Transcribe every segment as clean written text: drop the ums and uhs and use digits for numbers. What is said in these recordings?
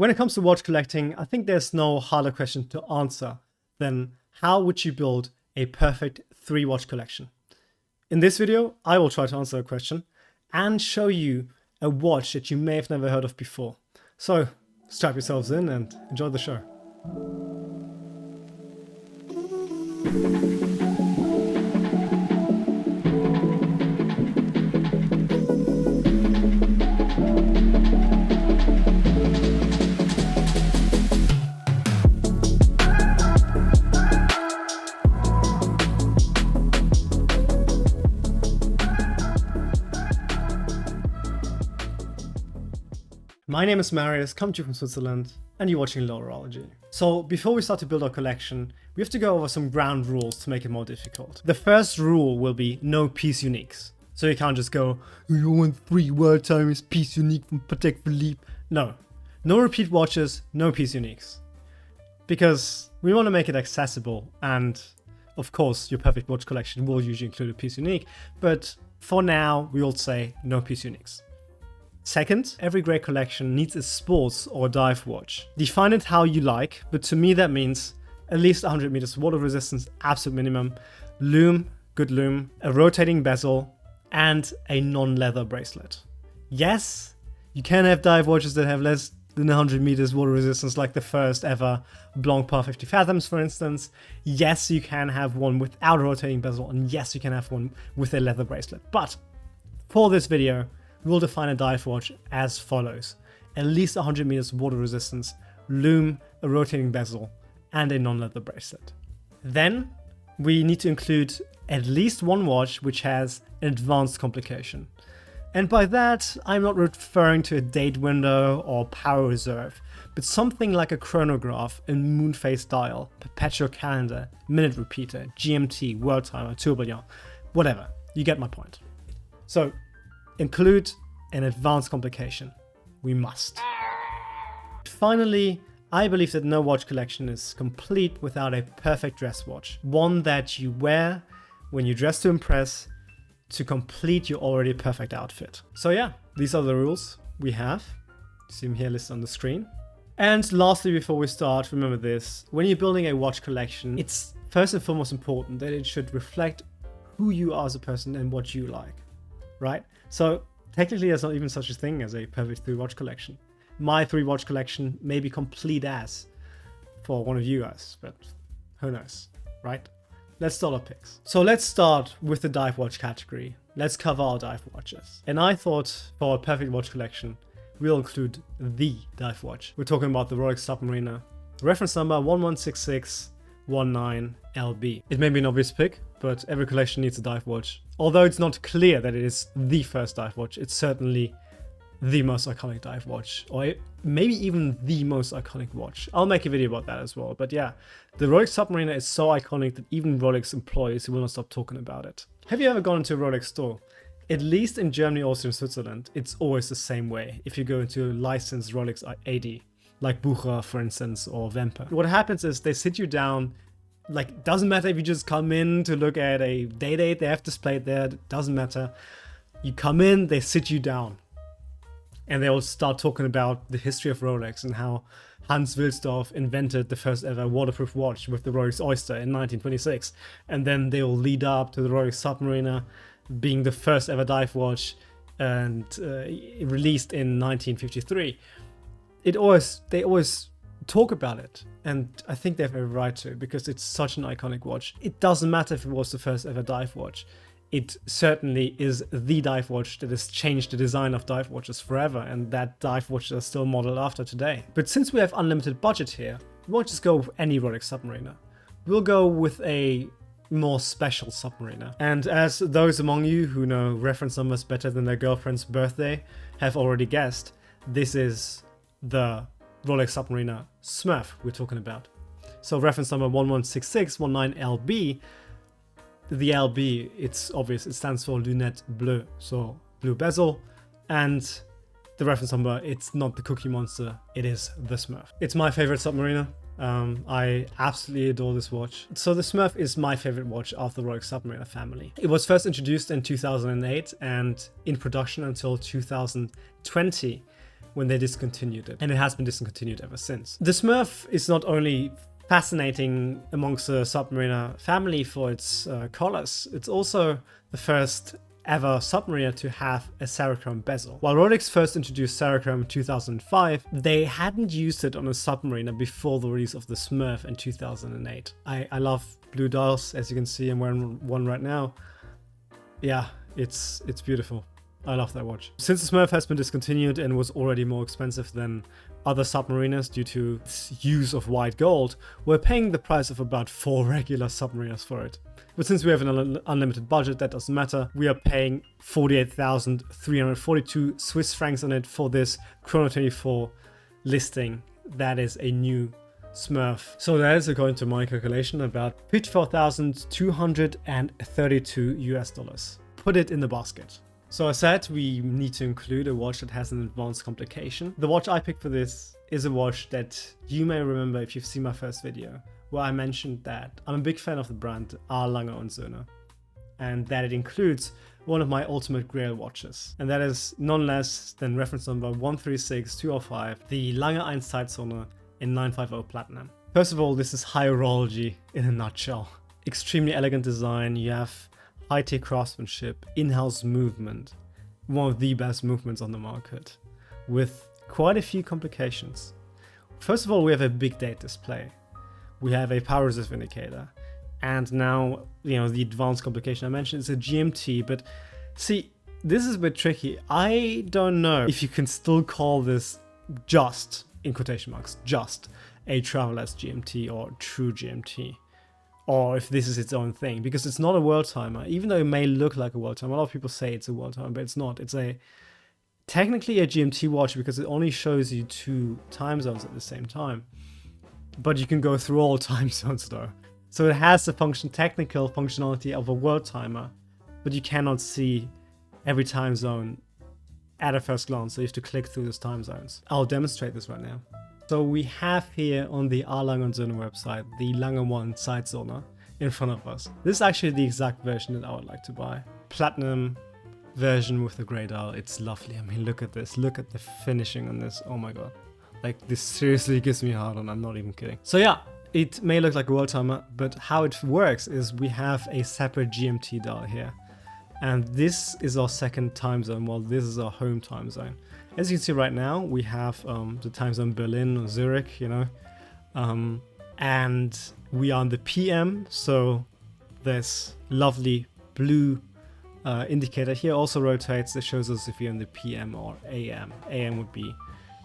When it comes to watch collecting, I think there's no harder question to answer than how would you build a perfect 3-watch collection? In this video, I will try to answer the question and show you a watch that you may have never heard of before. So strap yourselves in and enjoy the show. My name is Marius, come to you from Switzerland, and you're watching Horology. So before we start to build our collection, we have to go over some ground rules to make it more difficult. The first rule will be no piece uniques. So you can't just go, you want 3 world times piece unique from Patek Philippe. No. No repeat watches, no piece uniques. Because we want to make it accessible, and of course your perfect watch collection will usually include a piece unique, but for now we will say no piece uniques. Second, every great collection needs a sports or dive watch. Define it how you like, but to me that means at least 100 meters water resistance, absolute minimum, lume, good lume, a rotating bezel, and a non-leather bracelet. Yes, you can have dive watches that have less than 100 meters water resistance, like the first ever Blancpain 50 Fathoms, for instance. Yes, you can have one without a rotating bezel, and yes, you can have one with a leather bracelet. But for this video, we'll define a dive watch as follows: at least 100 meters water resistance, lume, a rotating bezel, and a non-leather bracelet. Then we need to include at least one watch which has an advanced complication. And by that, I'm not referring to a date window or power reserve, but something like a chronograph, a moon phase dial, perpetual calendar, minute repeater, GMT, world timer, tourbillon, whatever. You get my point. So include an advanced complication. We must. Finally, I believe that no watch collection is complete without a perfect dress watch. One that you wear when you dress to impress to complete your already perfect outfit. So yeah, these are the rules we have. See them here listed on the screen. And lastly, before we start, remember this: when you're building a watch collection, it's first and foremost important that it should reflect who you are as a person and what you like, right? So technically there's not even such a thing as a perfect 3-watch collection. My 3-watch collection may be complete as for one of you guys, but who knows, right? Let's start our picks. So let's start with the dive watch category. Let's cover our dive watches. And I thought for a perfect watch collection, we'll include the dive watch. We're talking about the Rolex Submariner, reference number 116619LB. It may be an obvious pick, but every collection needs a dive watch. Although it's not clear that it is the first dive watch, it's certainly the most iconic dive watch, or maybe even the most iconic watch. I'll make a video about that as well. But yeah, the Rolex Submariner is so iconic that even Rolex employees will not stop talking about it. Have you ever gone into a Rolex store? At least in Germany, also in Switzerland, it's always the same way if you go into a licensed Rolex AD, like Bucher, for instance, or Wempe. What happens is they sit you down. Like, doesn't matter if you just come in to look at a day date, they have displayed there, it doesn't matter. You come in, they sit you down. And they will start talking about the history of Rolex and how Hans Wilsdorf invented the first ever waterproof watch with the Rolex Oyster in 1926. And then they will lead up to the Rolex Submariner being the first ever dive watch and released in 1953. They always talk about it, and I think they have every right to, because it's such an iconic watch. It doesn't matter if it was the first ever dive watch. It certainly is the dive watch that has changed the design of dive watches forever, and that dive watches are still modeled after today. But since we have unlimited budget here, we won't just go with any Rolex Submariner. We'll go with a more special Submariner. And as those among you who know reference numbers better than their girlfriend's birthday have already guessed, this is the Rolex Submariner Smurf we're talking about. So reference number 116619LB. The LB, it's obvious, it stands for Lunette Bleue, so blue bezel, and the reference number, it's not the Cookie Monster, it is the Smurf. It's my favorite Submariner. I absolutely adore this watch. So the Smurf is my favorite watch of the Rolex Submariner family. It was first introduced in 2008 and in production until 2020, when they discontinued it, and it has been discontinued ever since. The Smurf is not only fascinating amongst the Submariner family for its colors, it's also the first ever Submariner to have a Cerachrome bezel. While Rolex first introduced Cerachrome in 2005, they hadn't used it on a Submariner before the release of the Smurf in 2008. I love blue dials, as you can see. I'm wearing one right now. Yeah, it's beautiful. I love that watch. Since the Smurf has been discontinued and was already more expensive than other Submariners due to its use of white gold, we're paying the price of about 4 regular Submariners for it. But since we have an unlimited budget, that doesn't matter. We are paying 48,342 Swiss francs on it for this Chrono 24 listing. That is a new Smurf. So that is, according to my calculation, about $54,232 US. Put it in the basket. So I said we need to include a watch that has an advanced complication. The watch I picked for this is a watch that you may remember if you've seen my first video, where I mentioned that I'm a big fan of the brand A. Lange & Söhne, and that it includes one of my ultimate grail watches, and that is none less than reference number 136205, the Lange 1 Zeitzone in 950 Platinum. First of all, this is high horology in a nutshell. Extremely elegant design. You have high-tech craftsmanship, in-house movement, one of the best movements on the market, with quite a few complications. First of all, we have a big date display. We have a power reserve indicator. And now, the advanced complication I mentioned is a GMT, but see, this is a bit tricky. I don't know if you can still call this just, in quotation marks, just a traveler's GMT or true GMT. Or if this is its own thing, because it's not a world timer, even though it may look like a world timer. A lot of people say it's a world timer, but it's not. It's technically a GMT watch because it only shows you 2 time zones at the same time. But you can go through all time zones though. So it has the technical functionality of a world timer, but you cannot see every time zone at a first glance. So you have to click through those time zones. I'll demonstrate this right now. So we have here on the A. Lange & Söhne website the Lange 1 Zeitzone in front of us. This is actually the exact version that I would like to buy. Platinum version with the grey dial. It's lovely. I mean, look at this. Look at the finishing on this. Oh my god. Like, this seriously gives me a hard on. I'm not even kidding. So yeah, it may look like a world timer, but how it works is we have a separate GMT dial here. And this is our second time zone, while this is our home time zone. As you can see right now, we have the time zone Berlin or Zurich, and we are on the PM, so this lovely blue indicator here also rotates. It shows us if you're in the PM or AM. AM would be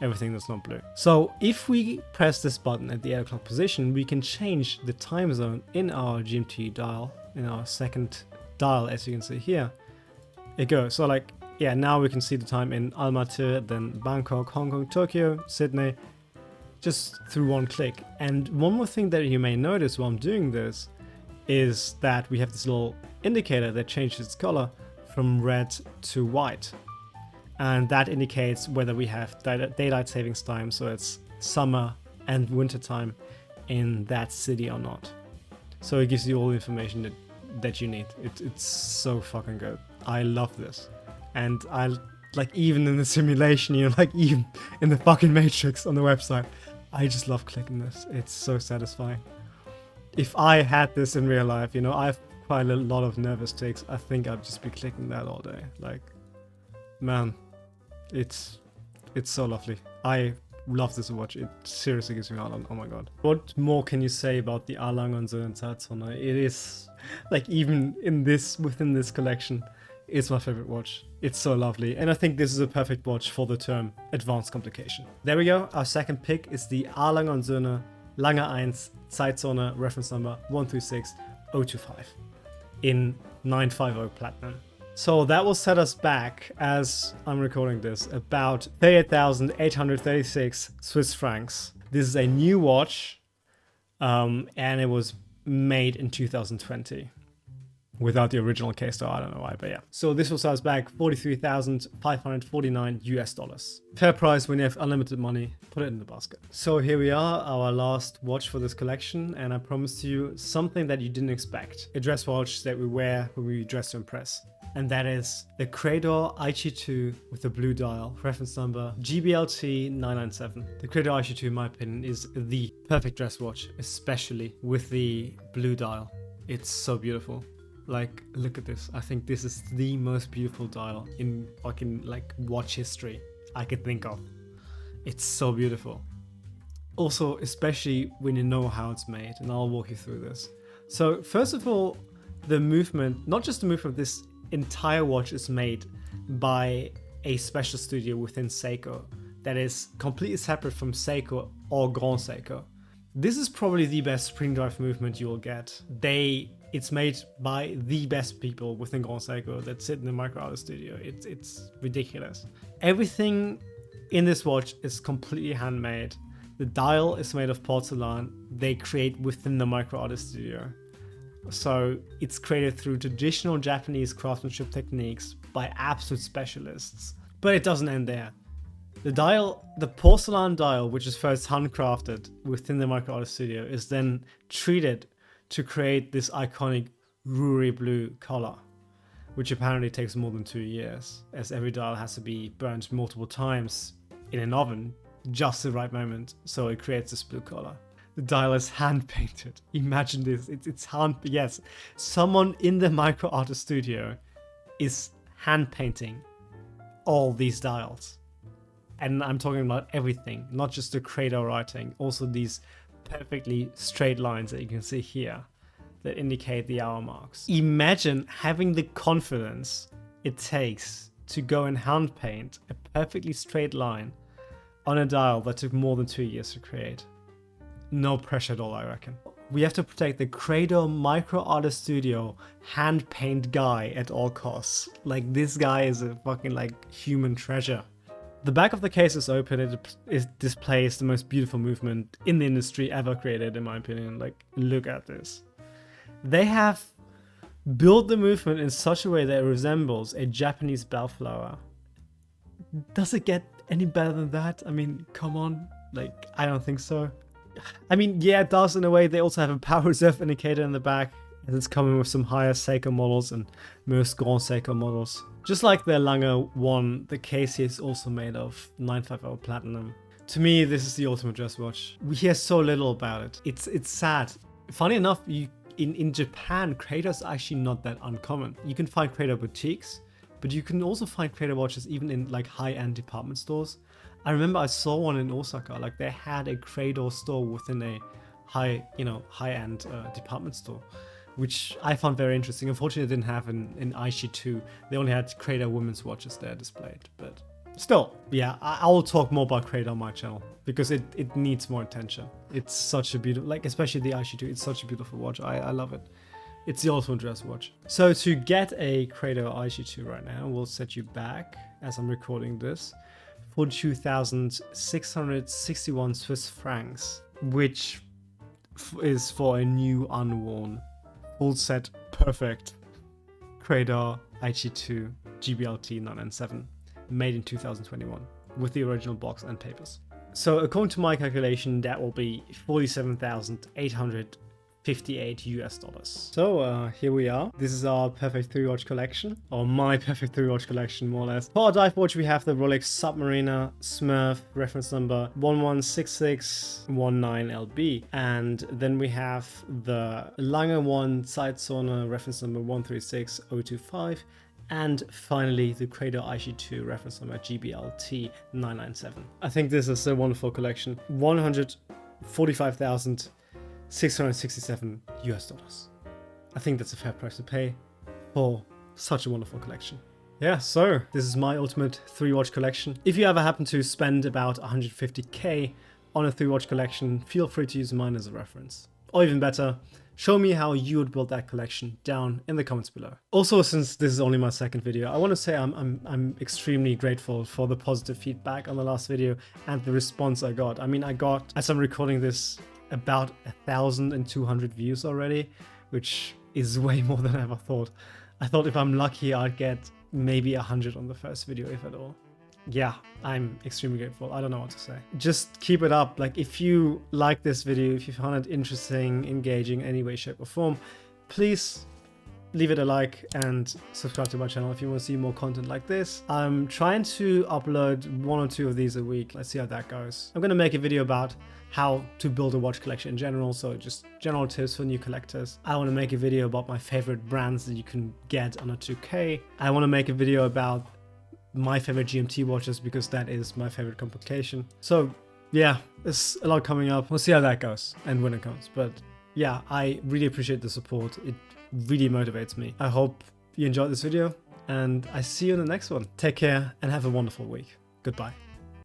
everything that's not blue. So if we press this button at the 8 o'clock position, we can change the time zone in our GMT dial, in our second dial, as you can see here. It goes, so like, yeah, now we can see the time in Almaty, then Bangkok, Hong Kong, Tokyo, Sydney, just through one click. And one more thing that you may notice while I'm doing this is that we have this little indicator that changes its color from red to white. And that indicates whether we have daylight savings time, so it's summer and winter time in that city or not. So it gives you all the information that you need. It's so fucking good. I love this. And even in the simulation, even in the fucking Matrix on the website, I just love clicking this. It's so satisfying. If I had this in real life, I have quite a lot of nervous tics. I think I'd just be clicking that all day. Like, man, it's so lovely. I love this watch. It seriously gives me heart on. Oh my god. What more can you say about the A. Lange & Söhne Zeitzone? It is, even within this collection, it's my favorite watch. It's so lovely, and I think this is a perfect watch for the term advanced complication. There we go. Our second pick is the A. Lange & Söhne Lange 1 Zeitzone, reference number 136025 in 950 Platinum. So that will set us back, as I'm recording this, about 38,836 Swiss francs. This is a new watch, and it was made in 2020. Without the original case, though, I don't know why, but yeah. So this will set us back $43,549 US. Fair price when you have unlimited money. Put it in the basket. So here we are, our last watch for this collection, and I promised you something that you didn't expect. A dress watch that we wear when we dress to impress. and that is the Credor IG2 with the blue dial, reference number GBLT 997. The Credor IG2, in my opinion, is the perfect dress watch, especially with the blue dial. It's so beautiful. Like, look at this. I think this is the most beautiful dial in fucking like watch history I could think of. It's so beautiful. Also, especially when you know how it's made, and I'll walk you through this. So first of all, the movement, not just the movement, this entire watch is made by a special studio within Seiko that is completely separate from Seiko or Grand Seiko. This is probably the best spring drive movement you will get. It's made by the best people within Grand Seiko that sit in the micro artist studio. It's ridiculous. Everything in this watch is completely handmade. The dial is made of porcelain they create within the micro artist studio. So it's created through traditional Japanese craftsmanship techniques by absolute specialists. But it doesn't end there. The porcelain dial, which is first handcrafted within the micro artist studio, is then treated to create this iconic Ruri blue color, which apparently takes more than 2 years, as every dial has to be burnt multiple times in an oven, just the right moment, so it creates this blue color. The dial is hand painted. Imagine this. It's hand. Yes, someone in the micro artist studio is hand painting all these dials, and I'm talking about everything, not just the cradle writing, also these perfectly straight lines that you can see here that indicate the hour marks. Imagine having the confidence it takes to go and hand paint a perfectly straight line on a dial that took more than 2 years to create. No pressure at all, I reckon. We have to protect the Credor Micro Artist Studio hand paint guy at all costs. Like, this guy is a fucking like human treasure. The back of the case is open. It displays the most beautiful movement in the industry ever created, in my opinion. Like, look at this. They have built the movement in such a way that it resembles a Japanese bellflower. Does it get any better than that? I mean, come on. Like, I don't think so. I mean, yeah, it does in a way. They also have a power reserve indicator in the back, and it's coming with some higher Seiko models and most Grand Seiko models. Just like the Lange one, the case here is also made of 950 platinum. To me, this is the ultimate dress watch. We hear so little about it. It's sad. Funny enough, in Japan, Credor is actually not that uncommon. You can find Credor boutiques, but you can also find Credor watches even in like high-end department stores. I remember I saw one in Osaka. Like, they had a Credor store within a high-end department store, which I found very interesting. Unfortunately, they didn't have an IG2. They only had Credor women's watches there displayed. But still, yeah, I will talk more about Credor on my channel because it needs more attention. It's such a beautiful, like, especially the IG2. It's such a beautiful watch. I love it. It's the ultimate dress watch. So to get a Credor IG2 right now, we'll set you back as I'm recording this. 42,661 Swiss francs, which is for a new unworn full set perfect Credor IG2 GBLT 997 made in 2021 with the original box and papers. So according to my calculation, that will be $47,858 US. So here we are. This is our perfect 3-watch collection, or my perfect 3-watch collection, more or less. For our dive watch, we have the Rolex Submariner Smurf, reference number 116619LB, and then we have the Lange One Zeitzone, reference number 136025, and finally the Credor IG2, reference number GBLT 997. I think this is a wonderful collection. 145,667 US. I think that's a fair price to pay for such a wonderful collection. Yeah, so this is my ultimate 3-watch collection. If you ever happen to spend about 150k on a 3-watch collection, feel free to use mine as a reference. Or even better, show me how you would build that collection down in the comments below. Also, since this is only my second video, I want to say I'm extremely grateful for the positive feedback on the last video and the response I got. I mean, I got, as I'm recording this, about 1,200 views already, which is way more than I ever thought. I thought if I'm lucky, I'd get maybe 100 on the first video, if at all. Yeah, I'm extremely grateful. I don't know what to say. Just keep it up. Like, if you like this video, if you found it interesting, engaging, any way, shape or form, please leave it a like and subscribe to my channel if you want to see more content like this. I'm trying to upload 1 or 2 of these a week. Let's see how that goes. I'm going to make a video about how to build a watch collection in general, so just general tips for new collectors. I want to make a video about my favorite brands that you can get under 2K. I want to make a video about my favorite GMT watches because that is my favorite complication. So yeah, there's a lot coming up. We'll see how that goes and when it comes. But yeah, I really appreciate the support. It really motivates me. I hope you enjoyed this video and I see you in the next one. Take care and have a wonderful week. Goodbye.